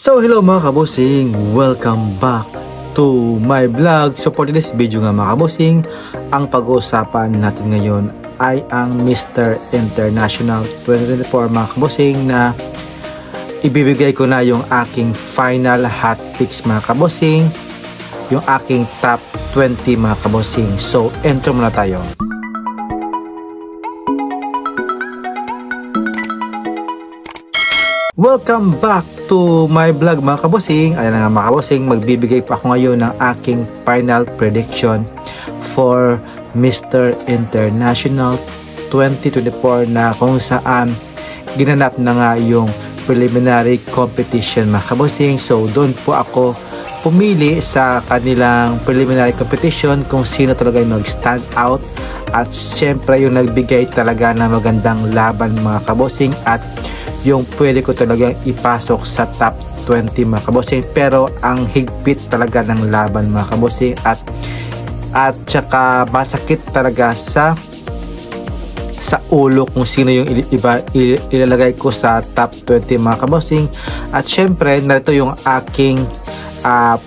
So hello mga kabusing, welcome back to my vlog. So for this video nga mga kabusing, ang pag-uusapan natin ngayon ay ang Mr. International 2024 mga kabusing, na ibibigay ko na yung aking final hot picks mga kabusing, yung aking top 20 mga kabusing. So intro muna tayo. Welcome back to my vlog mga kabosing. Ayan na nga mga kabosing, magbibigay pa ako ngayon ng aking final prediction for Mr. International 2024, na kung saan ginanap na nga yung preliminary competition mga kabosing. So doon po ako pumili sa kanilang preliminary competition kung sino talaga yung mag-stand out, at syempre yung nagbigay talaga na magandang laban mga kabosing, at yung pwede ko talagang ipasok sa top 20 mga kabosing. Pero ang higpit talaga ng laban mga kabosing, at saka masakit talaga sa ulo kung sino yung ilalagay ko sa top 20 mga kabosing. At syempre narito yung aking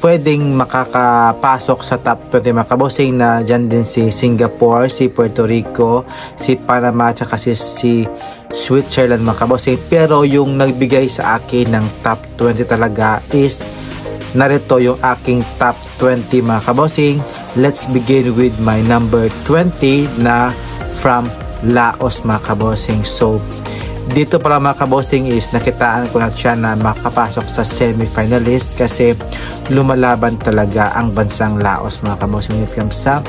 pwedeng makakapasok sa top 20 mga kabosing, na dyan din si Singapore, si Puerto Rico, si Panama, at saka si Switzerland mga kabosing. Pero yung nagbigay sa akin ng top 20 talaga is narito yung aking top 20 mga kabosing. Let's begin with my number 20 na from Laos mga kabosing. So dito para mga kabosing is nakitaan ko na siya na makapasok sa semi-finalist, kasi lumalaban talaga ang bansang Laos mga kabosing when it comes sa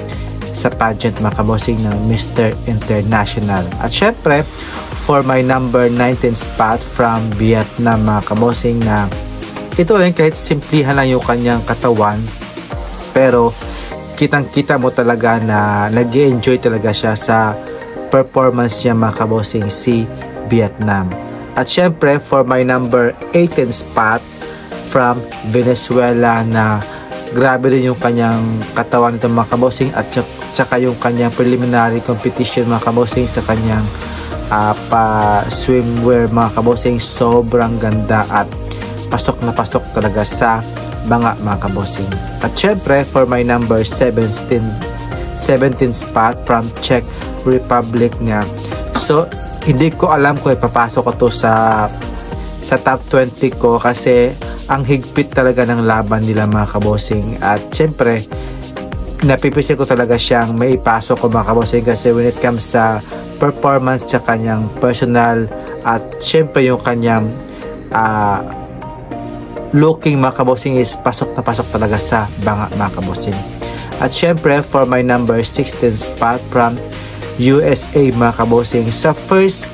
pageant mga kabosing ng Mr. International. At syempre for my number 19 spot from Vietnam mga kabosing, na ito rin kahit simplihan lang yung kanyang katawan, pero kitang kita mo talaga na nag-enjoy talaga siya sa performance niya mga kabosing, si Vietnam. At syempre for my number 18 spot from Venezuela, na grabe din yung kanyang katawan nito mga kabosing, at saka yung kanyang preliminary competition mga kabosing sa kanyang pa swimwear mga kabosing, sobrang ganda at pasok na pasok talaga sa mga kabosing. At syempre for my number 17 spot from Czech Republic nga, so hindi ko alam kung ipapasok ko to sa top 20 ko, kasi ang higpit talaga ng laban nila mga kabosing. At syempre napipisya ko talaga siyang may ipasok ko mga kabosing, kasi when it comes sa performance sa kanyang personal, at syempre yung kanyang looking mga kabosing is pasok na pasok talaga sa mga kabosing. At syempre for my number 16 spot from USA mga kabosing, sa first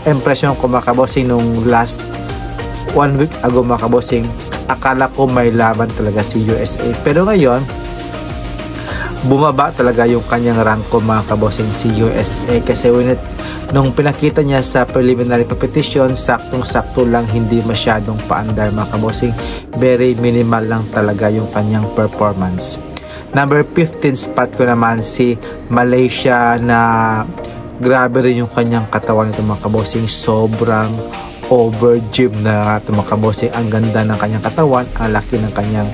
impression ko mga kabosing nung last 1 week ago mga kabosing, akala ko may laban talaga si USA, pero ngayon bumaba talaga yung kanyang rank ko mga kabosing, si USA, kasi nung pinakita niya sa preliminary competition, saktong-sakto lang, hindi masyadong paandar mga kabosing, very minimal lang talaga yung kanyang performance. Number 15 spot ko naman si Malaysia, na grabe rin yung kanyang katawan nito mga kabosing, sobrang over gym na ito mga kabosing, ang ganda ng kanyang katawan, ang laki ng kanyang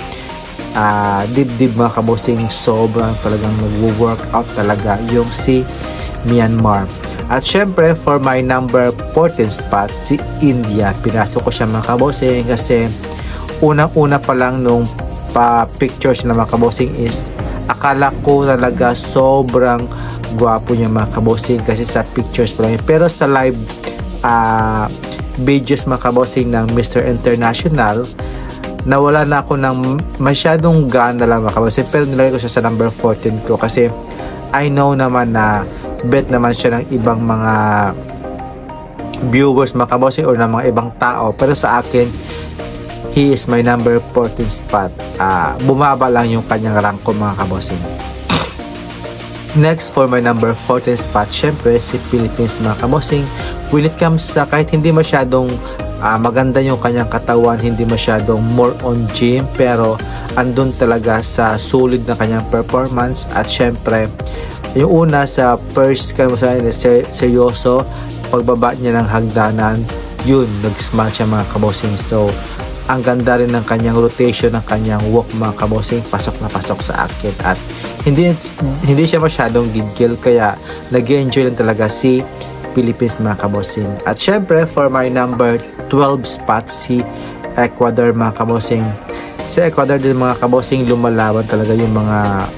dibdib mga kabosing, sobrang talagang nag-workout talaga yung si Myanmar. At syempre for my number 14 spot si India, pinasok ko siya mga kabosing, kasi unang-una pa lang nung pictures na mga kabosing is akala ko talaga sobrang gwapo niya mga kabosing, kasi sa pictures pa lang, pero sa live videos mga kabosing ng Mr. International, nawala na ako ng masyadong gana lang mga kabosing, pero nilagay ko siya sa number 14 ko, kasi I know naman na bet naman siya ng ibang mga viewers mga kabosing, or ng mga ibang tao, pero sa akin he is my number 14 spot. Bumaba lang yung kanyang rank ko mga kabosing. Next for my number 14 spot, syempre si Philippines mga kabosing. When it comes sa kahit hindi masyadong maganda yung kanyang katawan, hindi masyadong more on gym, pero andun talaga sa solid na kanyang performance. At syempre yung una sa first seryoso, pagbaba niya ng hagdanan, yun nag-smile siya mga kabosing. So ang ganda rin ng kanyang rotation, ng kanyang walk mga kabosing, pasok na pasok sa akin. At hindi siya masyadong gigil, kaya nag-enjoy lang talaga si Philippines mga kabosing. At syempre for my number 12 spot, si Ecuador mga kabosing. Si Ecuador din mga kabosing, lumalaban talaga yung mga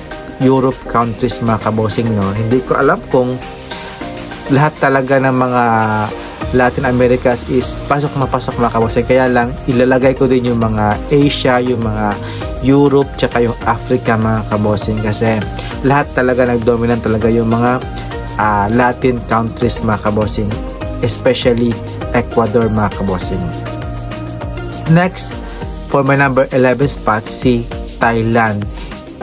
Europe countries mga kabosing, no? Hindi ko alam kung lahat talaga ng mga Latin Americas is pasok na pasok mga kabosing, kaya lang ilalagay ko din yung mga Asia, yung mga Europe, tsaka yung Africa mga kabosing, kasi lahat talaga nagdominant talaga yung mga Latin countries mga kabosing, especially Ecuador mga kabosing. Next, for my number 11 spot, si Thailand.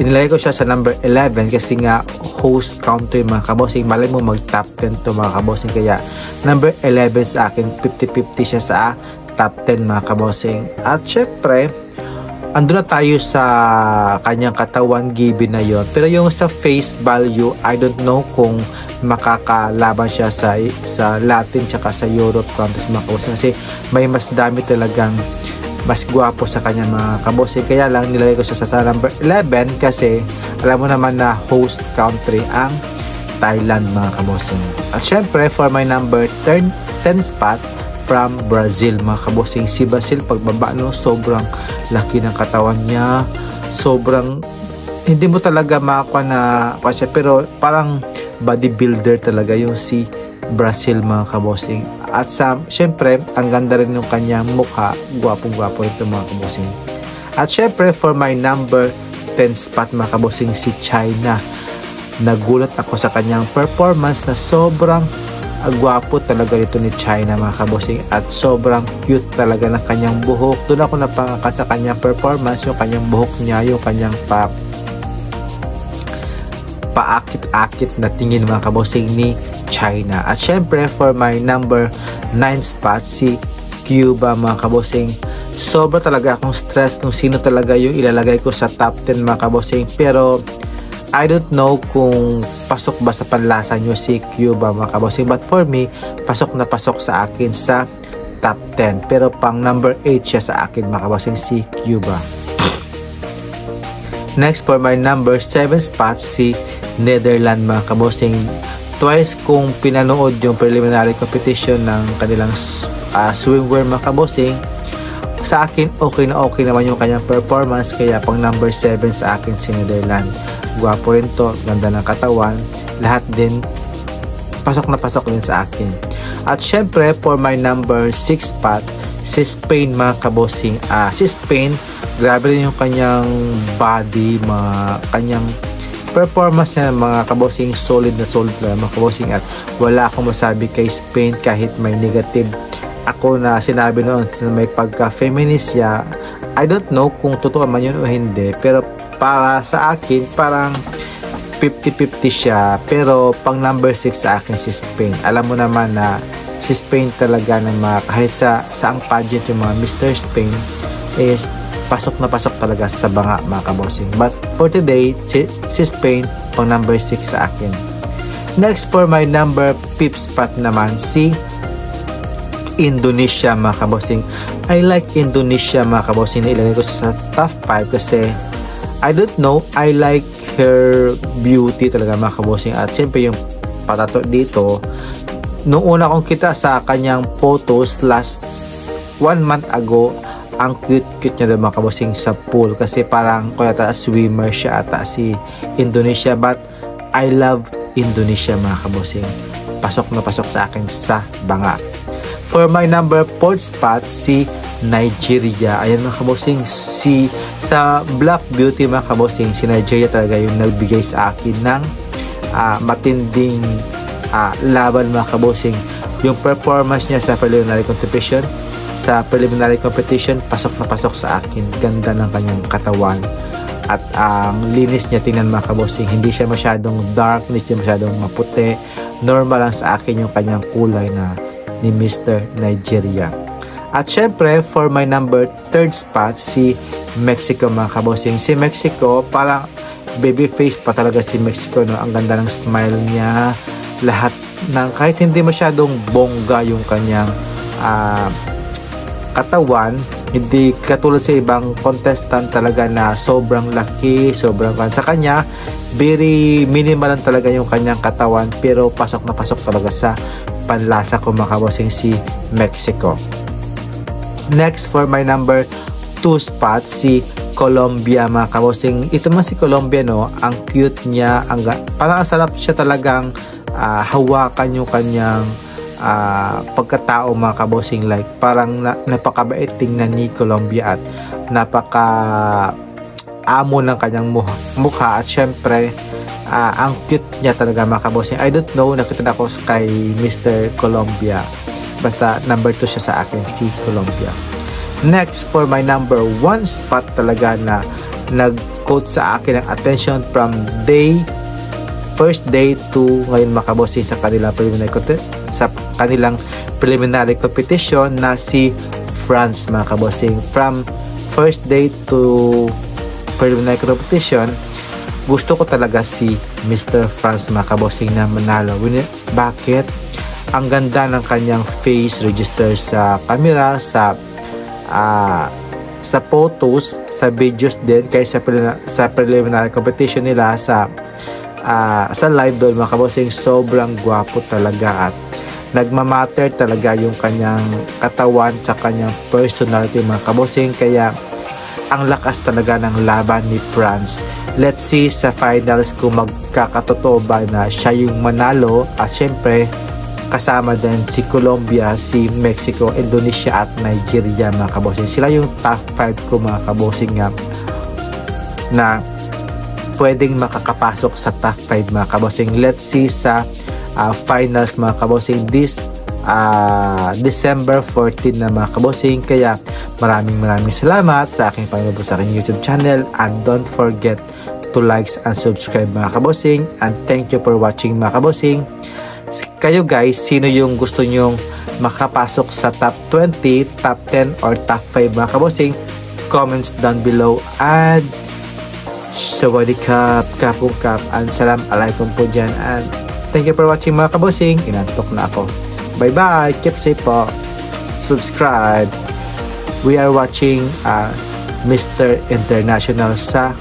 Inilagay ko siya sa number 11 kasi nga host country mga kabosing. Malay mo mag top 10 to mga kabosing, kaya number 11 sa akin, 50-50 siya sa top 10 mga kabosing. At syempre, ando na tayo sa kanyang katawan given na yon. Pero yung sa face value, I don't know kung makakalaban siya sa Latin tsaka sa Europe countries mga kabosing, kasi may mas dami talagang mas gwapo sa kanya mga kabosing. Kaya lang nilagay ko siya sa number 11 kasi alam mo naman na host country ang Thailand mga kabosing. At syempre for my number 10 spot, from Brazil mga kabosing. Si Brazil pagbaba, no, sobrang laki ng katawan niya, sobrang hindi mo talaga makakuha na siya, pero parang bodybuilder talaga yung si Brazil mga kabosing. At syempre ang ganda rin ng kanyang mukha, gwapong-gwapo ito mga kabosing. At syempre for my number 10 spot mga kabosing, si China. Nagulat ako sa kanyang performance na sobrang gwapo talaga ito ni China mga kabosing, at sobrang cute talaga ng kanyang buhok. Doon ako napangaka sa kanyang performance, yung kanyang buhok niya, yung kanyang paakit-akit na tingin mga kabosing ni China. At syempre for my number 9 spot, si Cuba mga kabosing. Sobra talaga akong stress kung sino talaga yung ilalagay ko sa top 10 mga kabosing, pero I don't know kung pasok ba sa panlasa nyo si Cuba mga kabosing, but for me, pasok na pasok sa akin sa top 10. Pero pang number 8 siya sa akin mga kabosing, si Cuba. Next for my number 7 spot, si Netherlands mga kabosing. Twice kung pinanood yung preliminary competition ng kanilang swimwear mga kabosing, sa akin okay naman yung kanyang performance, kaya pang number 7 sa akin si Netherlands. Gwapo rin to, ganda ng katawan, lahat din pasok na pasok din sa akin. At syempre for my number 6 spot, si Spain mga kabosing. Si Spain, grabe rin yung kanyang body, kanyang performance niya mga kabosing, solid na mga kabosing. At wala akong masabi kay Spain kahit may negative ako na sinabi noon na may pagka-feminist siya. I don't know kung totoo man yun o hindi, pero para sa akin parang 50-50 siya. Pero pang number 6 sa akin si Spain. Alam mo naman na si Spain talaga ng kahit sa ang pageant yung mga Mr. Spain is pasok na pasok talaga sa banga mga kabosing. But for today, si Spain pang number 6 sa akin. Next for my number 5 spot naman, si Indonesia mga kabosing. I like Indonesia mga kabosing, na ilagay ko sa top 5 kasi I don't know, I like her beauty talaga mga kabosing. At siyempre yung patato dito, nung una kong kita sa kanyang photos last 1 month ago, ang cute niya mga kabosing sa pool, kasi parang kaya swimmer siya ata si Indonesia. But I love Indonesia mga kabosing, pasok na pasok sa akin sa banga. For my number 4 spot, si Nigeria. Ayan mga kabosing, sa Black Beauty mga kabosing, si Nigeria talaga yung nagbigay sa akin ng matinding laban mga kabosing. Yung performance niya sa preliminary competition, pasok na pasok sa akin. Ganda ng kanyang katawan at ang linis niya, tingnan mga kabosing. Hindi siya masyadong dark, hindi siya masyadong maputi, normal lang sa akin yung kanyang kulay na ni Mr. Nigeria. At syempre for my number 3 spot, si Mexico mga kabosing. Si Mexico, parang baby face pa talaga si Mexico, no? Ang ganda ng smile niya, lahat ng kahit hindi masyadong bongga yung kanyang katawan, Hindi katulad sa ibang contestant talaga na sobrang laki, sobrang sa kanya, very minimal lang talaga yung kanyang katawan, pero pasok na pasok talaga sa panlasa ko mga kabosing si Mexico. Next for my number 2 spot, si Colombia mga kabosing. Ito man si Colombia, no, ang cute niya, parang sarap siya talagang hawakan yung kanyang pagkatao mga kabosing, like parang napakabait tingnan ni Colombia at napaka amo ng kanyang mukha at syempre ang cute niya talaga mga kabosing. I don't know, nakita ako kay Mr. Colombia, basta number 2 siya sa akin, si Colombia. Next for my number 1 spot talaga na nag-quote sa akin ng attention from first day to ngayon mga kabosing sa kanilang preliminary competition na si France mga kabosing. From first day to preliminary competition, gusto ko talaga si Mr. France mga kabosing na manalo. Bakit? Ang ganda ng kanyang face register sa camera, sa photos, sa videos din, kaya sa preliminary competition nila sa live doon mga kabosing. Sobrang gwapo talaga at nagmamatter talaga yung kanyang katawan sa kanyang personality mga kabosing, kaya ang lakas talaga ng laban ni France. Let's see sa finals kung magkakatotoo ba na siya yung manalo, at syempre kasama din si Colombia, si Mexico, Indonesia at Nigeria mga kabosing. Sila yung top 5 ko mga kabosing na pwedeng makakapasok sa top 5 mga kabosing. Let's see sa finals mga kabosing this December 14 na mga kabosing. Kaya maraming salamat sa aking panonood sa aking YouTube channel, and don't forget to like and subscribe mga kabosing, and thank you for watching mga kabosing. Kayo guys, sino yung gusto nyong makapasok sa top 20, top 10 or top 5 mga kabosing? Comments down below, and sawadee-kap, kapung-kap, and salam alaikum po dyan, and thank you for watching mga kabosing. Inantok na ako. Bye bye, keep safe po, subscribe. We are watching Mr. International sa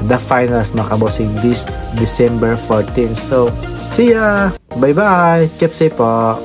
the finals mga kabosing this December 14. So see ya, bye bye, keep safe po.